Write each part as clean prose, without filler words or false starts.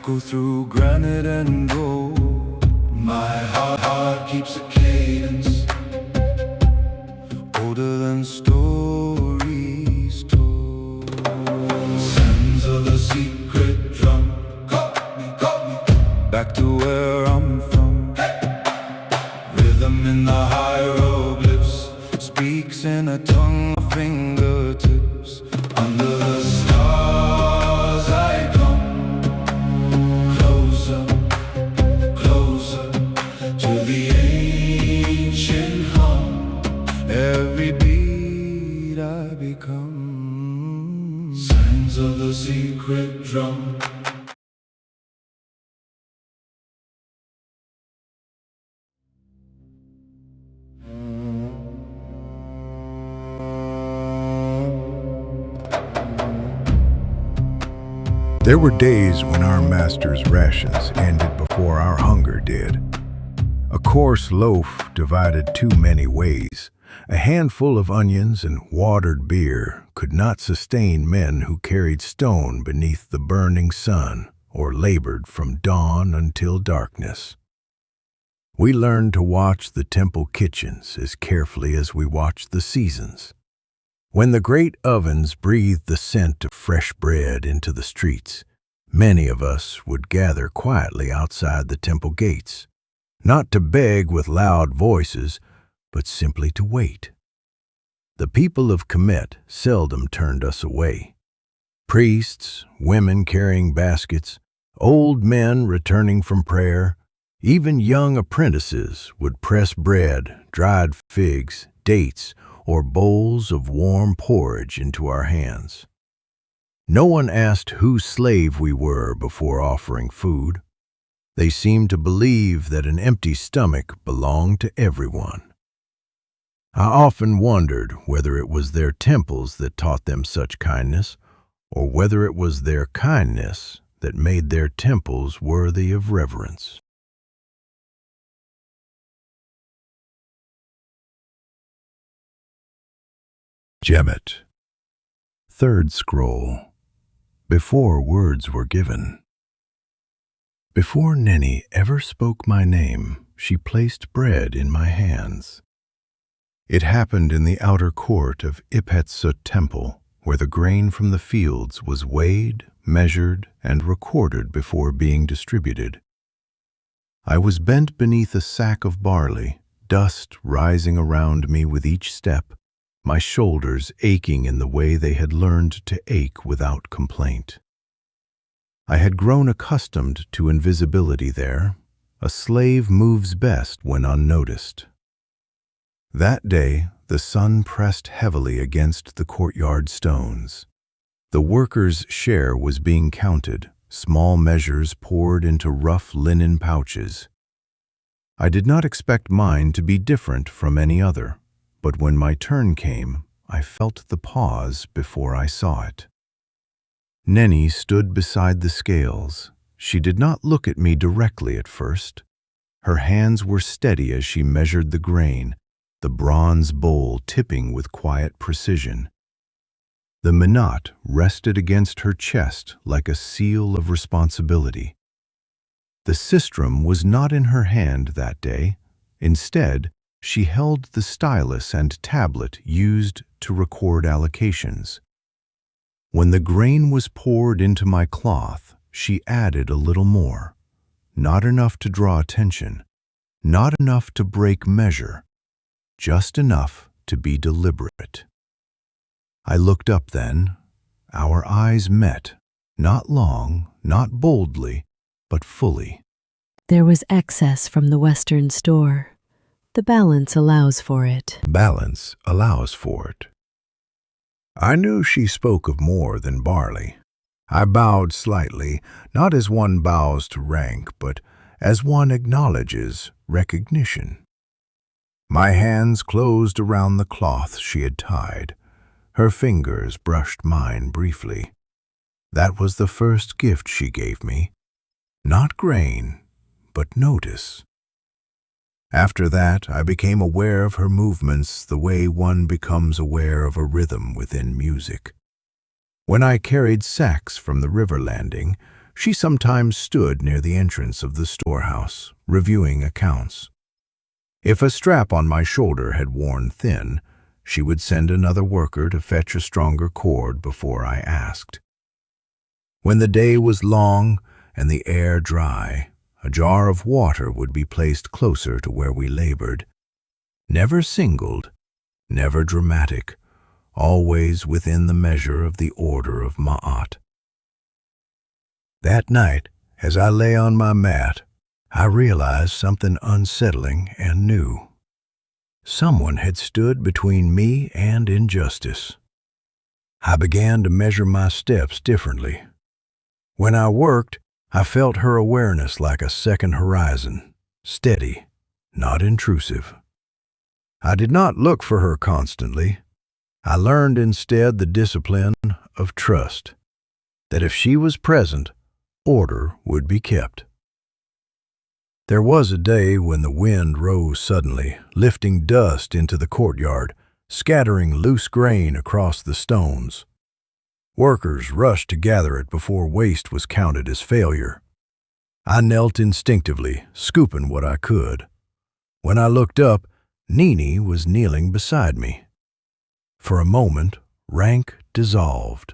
echo through granite and gold. My heart keeps a cadence older than stories told. Sands of the secret drum call me back to where I'm from. Rhythm in the hieroglyphs speaks in a tongue of fingertips. Under the stars I come, closer, closer to the ancient hum. Every beat I become signs of the secret drum. There were days when our master's rations ended before our hunger did. A coarse loaf divided too many ways. A handful of onions and watered beer could not sustain men who carried stone beneath the burning sun or labored from dawn until darkness. We learned to watch the temple kitchens as carefully as we watched the seasons. When the great ovens breathed the scent of fresh bread into the streets, many of us would gather quietly outside the temple gates, not to beg with loud voices, but simply to wait. The people of Kemet seldom turned us away. Priests, women carrying baskets, old men returning from prayer, even young apprentices would press bread, dried figs, dates, or bowls of warm porridge into our hands. No one asked whose slave we were before offering food. They seemed to believe that an empty stomach belonged to everyone. I often wondered whether it was their temples that taught them such kindness, or whether it was their kindness that made their temples worthy of reverence. Kemet. Third scroll. Before words were given. Before Neni ever spoke my name, she placed bread in my hands. It happened in the outer court of Episde temple, where the grain from the fields was weighed, measured, and recorded before being distributed. I was bent beneath a sack of barley, dust rising around me with each step, my shoulders aching in the way they had learned to ache without complaint. I had grown accustomed to invisibility there. A slave moves best when unnoticed. That day, the sun pressed heavily against the courtyard stones. The workers' share was being counted, small measures poured into rough linen pouches. I did not expect mine to be different from any other. But when my turn came, I felt the pause before I saw it. Neni stood beside the scales. She did not look at me directly at first. Her hands were steady as she measured the grain, the bronze bowl tipping with quiet precision. The minot rested against her chest like a seal of responsibility. The sistrum was not in her hand that day. Instead, she held the stylus and tablet used to record allocations. When the grain was poured into my cloth, she added a little more. Not enough to draw attention, not enough to break measure, just enough to be deliberate. I looked up then. Our eyes met, not long, not boldly, but fully. There was excess from the Western store. The balance allows for it. Balance allows for it. I knew she spoke of more than barley. I bowed slightly, not as one bows to rank, but as one acknowledges recognition. My hands closed around the cloth she had tied. Her fingers brushed mine briefly. That was the first gift she gave me. Not grain, but notice. After that, I became aware of her movements the way one becomes aware of a rhythm within music. When I carried sacks from the river landing, She sometimes stood near the entrance of the storehouse, reviewing accounts. If a strap on my shoulder had worn thin, she would send another worker to fetch a stronger cord before I asked. When the day was long and the air dry, a jar of water would be placed closer to where we labored. Never singled, never dramatic, always within the measure of the order of Ma'at. That night, as I lay on my mat, I realized something unsettling and new. Someone had stood between me and injustice. I began to measure my steps differently. When I worked, I felt her awareness like a second horizon, steady, not intrusive. I did not look for her constantly. I learned instead the discipline of trust, that if she was present, order would be kept. There was a day when the wind rose suddenly, lifting dust into the courtyard, scattering loose grain across the stones. Workers rushed to gather it before waste was counted as failure. I knelt instinctively, scooping what I could. When I looked up, Neni was kneeling beside me. For a moment, rank dissolved.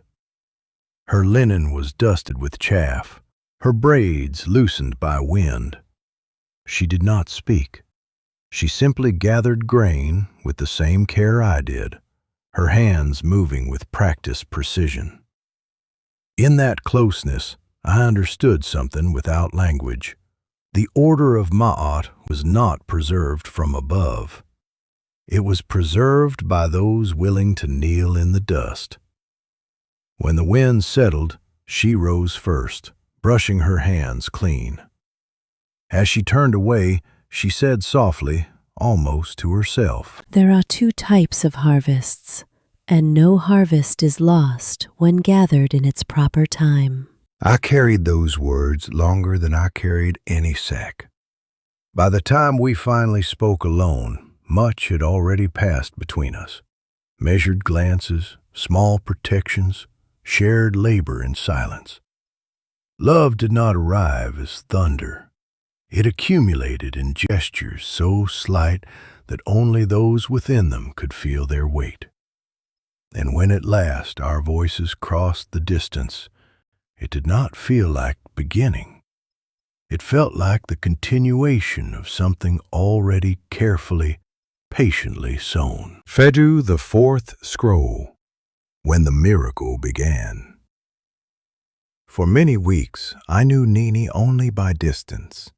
Her linen was dusted with chaff, her braids loosened by wind. She did not speak. She simply gathered grain with the same care I did, her hands moving with practiced precision. In that closeness, I understood something without language. The order of Ma'at was not preserved from above. It was preserved by those willing to kneel in the dust. When the wind settled, she rose first, brushing her hands clean. As she turned away, she said softly, almost to herself, There are two types of harvests, and no harvest is lost when gathered in its proper time. I carried those words longer than I carried any sack. By the time we finally spoke alone, much had already passed between us. Measured glances, small protections, shared labor in silence. Love did not arrive as thunder. It accumulated in gestures so slight that only those within them could feel their weight. And when at last our voices crossed the distance, it did not feel like beginning. It felt like the continuation of something already carefully, patiently sown. Fedu, the fourth scroll, when the miracle began. For many weeks, I knew Neni only by distance.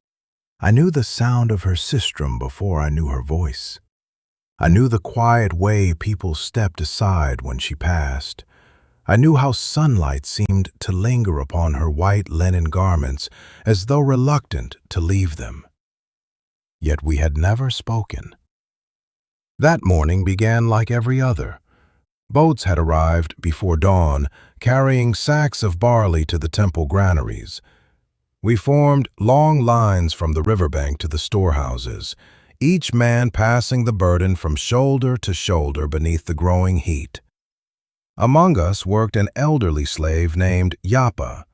I knew the sound of her sistrum before I knew her voice. I knew the quiet way people stepped aside when she passed. I knew how sunlight seemed to linger upon her white linen garments as though reluctant to leave them. Yet we had never spoken. That morning began like every other. Boats had arrived before dawn, carrying sacks of barley to the temple granaries. We formed long lines from the riverbank to the storehouses, each man passing the burden from shoulder to shoulder beneath the growing heat. Among us worked an elderly slave named Yapa,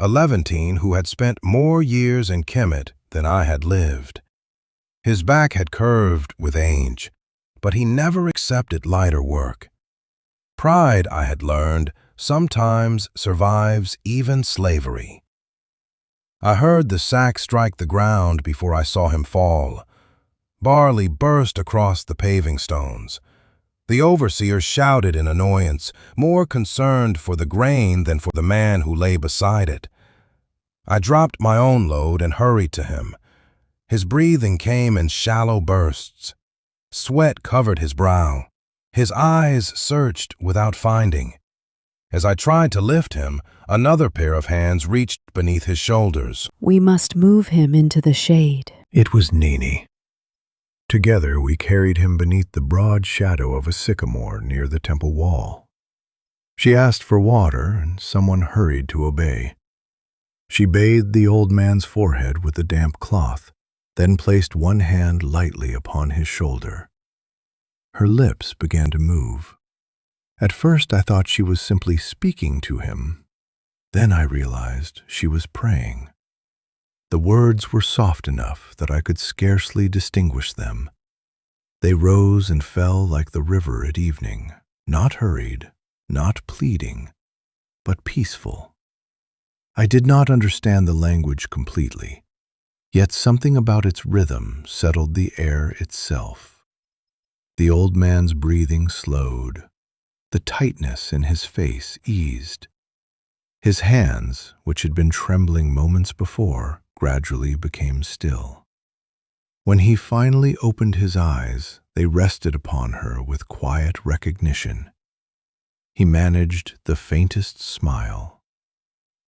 a Levantine who had spent more years in Kemet than I had lived. His back had curved with age, but he never accepted lighter work. Pride, I had learned, sometimes survives even slavery. I heard the sack strike the ground before I saw him fall. Barley burst across the paving stones. The overseer shouted in annoyance, more concerned for the grain than for the man who lay beside it. I dropped my own load and hurried to him. His breathing came in shallow bursts. Sweat covered his brow. His eyes searched without finding. As I tried to lift him, another pair of hands reached beneath his shoulders. We must move him into the shade. It was Neni. Together we carried him beneath the broad shadow of a sycamore near the temple wall. She asked for water, and someone hurried to obey. She bathed the old man's forehead with a damp cloth, then placed one hand lightly upon his shoulder. Her lips began to move. At first I thought she was simply speaking to him. Then I realized she was praying. The words were soft enough that I could scarcely distinguish them. They rose and fell like the river at evening, not hurried, not pleading, but peaceful. I did not understand the language completely, yet something about its rhythm settled the air itself. The old man's breathing slowed. The tightness in his face eased. His hands, which had been trembling moments before, gradually became still. When he finally opened his eyes, they rested upon her with quiet recognition. He managed the faintest smile.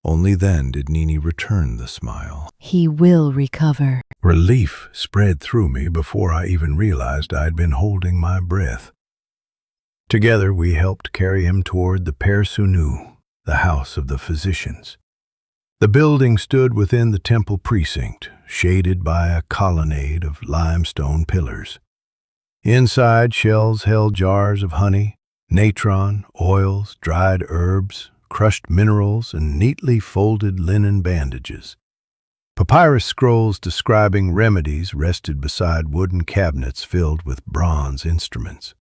Only then did Neni return the smile. He will recover. Relief spread through me before I even realized I'd been holding my breath. Together we helped carry him toward the Père Sunu, the house of the physicians. The building stood within the temple precinct, shaded by a colonnade of limestone pillars. Inside, shelves held jars of honey, natron, oils, dried herbs, crushed minerals, and neatly folded linen bandages. Papyrus scrolls describing remedies rested beside wooden cabinets filled with bronze instruments.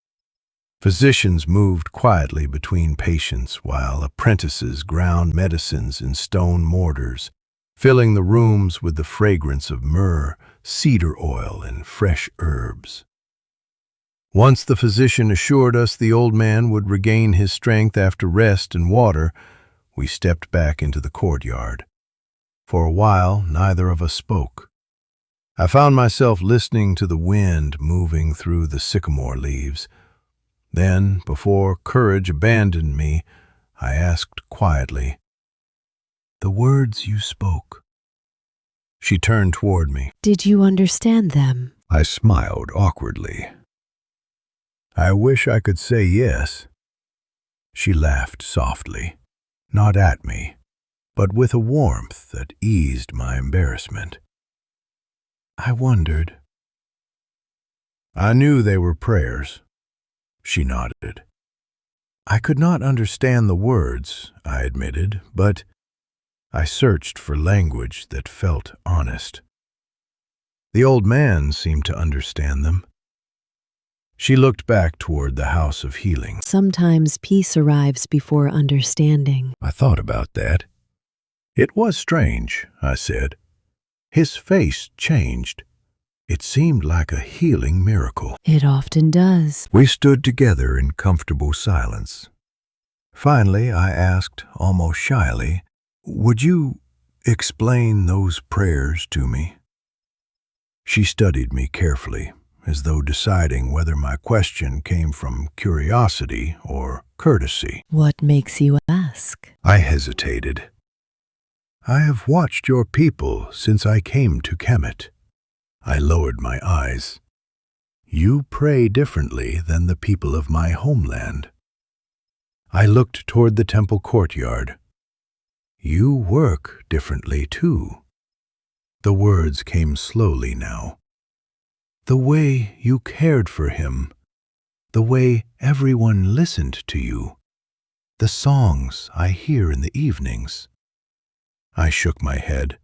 Physicians moved quietly between patients while apprentices ground medicines in stone mortars, filling the rooms with the fragrance of myrrh, cedar oil, and fresh herbs. Once the physician assured us the old man would regain his strength after rest and water, we stepped back into the courtyard. For a while, neither of us spoke. I found myself listening to the wind moving through the sycamore leaves. Then, before courage abandoned me, I asked quietly, "The words you spoke." She turned toward me. Did you understand them? I smiled awkwardly. I wish I could say yes. She laughed softly, not at me, but with a warmth that eased my embarrassment. I wondered. I knew they were prayers. She nodded. I could not understand the words, I admitted, but I searched for language that felt honest. The old man seemed to understand them. She looked back toward the house of healing. Sometimes peace arrives before understanding. I thought about that. It was strange, I said. His face changed. It seemed like a healing miracle. It often does. We stood together in comfortable silence. Finally, I asked, almost shyly, "Would you explain those prayers to me?" She studied me carefully, as though deciding whether my question came from curiosity or courtesy. What makes you ask? I hesitated. I have watched your people since I came to Kemet. I lowered my eyes. You pray differently than the people of my homeland. I looked toward the temple courtyard. You work differently too. The words came slowly now. The way you cared for him, the way everyone listened to you, the songs I hear in the evenings. I shook my head.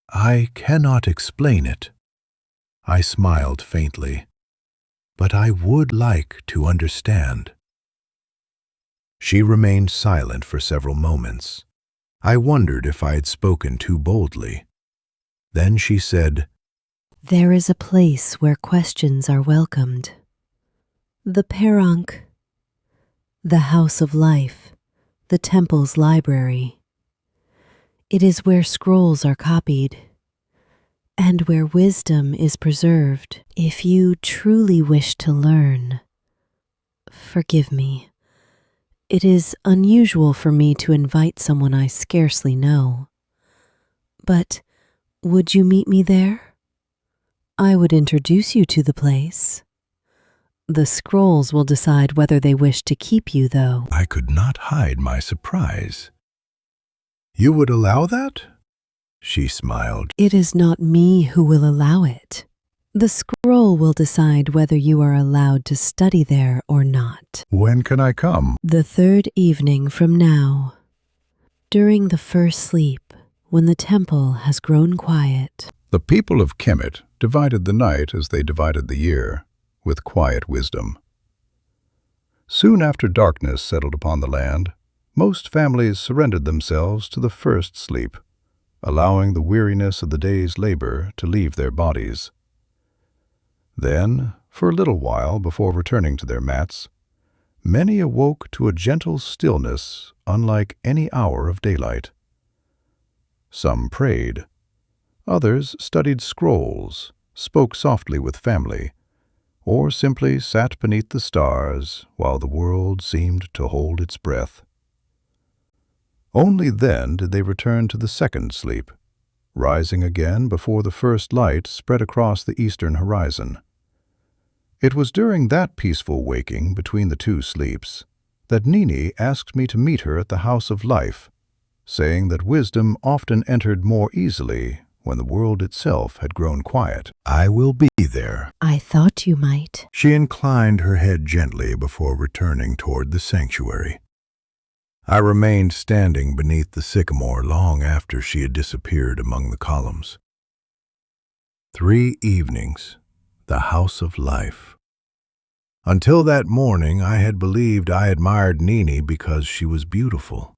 I cannot explain it. I smiled faintly, but I would like to understand. She remained silent for several moments. I wondered if I had spoken too boldly. Then she said, There is a place where questions are welcomed. The Perank, the House of Life, the temple's library. It is where scrolls are copied, and where wisdom is preserved. If you truly wish to learn, forgive me. It is unusual for me to invite someone I scarcely know. But would you meet me there? I would introduce you to the place. The scrolls will decide whether they wish to keep you, though. I could not hide my surprise. You would allow that? She smiled. It is not me who will allow it. The scroll will decide whether you are allowed to study there or not. When can I come? The third evening from now. During the first sleep, when the temple has grown quiet, The people of Kemet divided the night as they divided the year, with quiet wisdom. Soon after darkness settled upon the land, most families surrendered themselves to the first sleep, allowing the weariness of the day's labor to leave their bodies. Then, for a little while before returning to their mats, many awoke to a gentle stillness unlike any hour of daylight. Some prayed. Others studied scrolls, spoke softly with family, or simply sat beneath the stars while the world seemed to hold its breath. Only then did they return to the second sleep, rising again before the first light spread across the eastern horizon. It was during that peaceful waking between the two sleeps that Neni asked me to meet her at the House of Life, saying that wisdom often entered more easily when the world itself had grown quiet. I will be there. I thought you might. She inclined her head gently before returning toward the sanctuary. I remained standing beneath the sycamore long after she had disappeared among the columns. 3 evenings, the House of Life. Until that morning, I had believed I admired Neni because she was beautiful.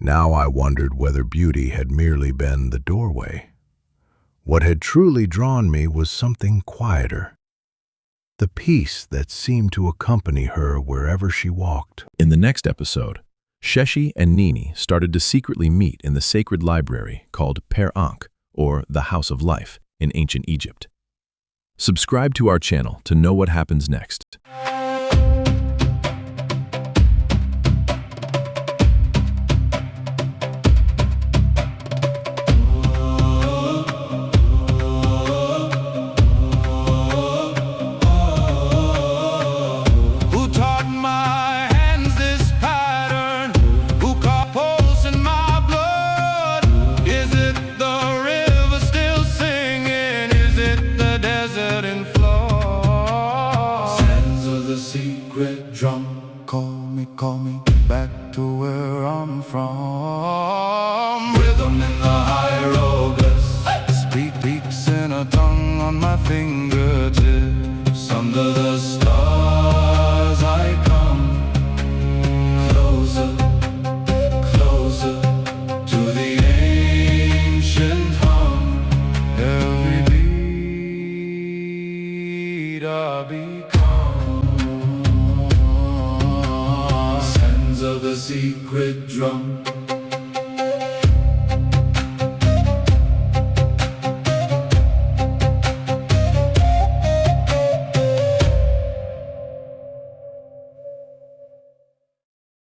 Now I wondered whether beauty had merely been the doorway. What had truly drawn me was something quieter, the peace that seemed to accompany her wherever she walked. In the next episode, Sheshi and Neni started to secretly meet in the sacred library called Per Ankh, or the House of Life, in ancient Egypt. Subscribe to our channel to know what happens next.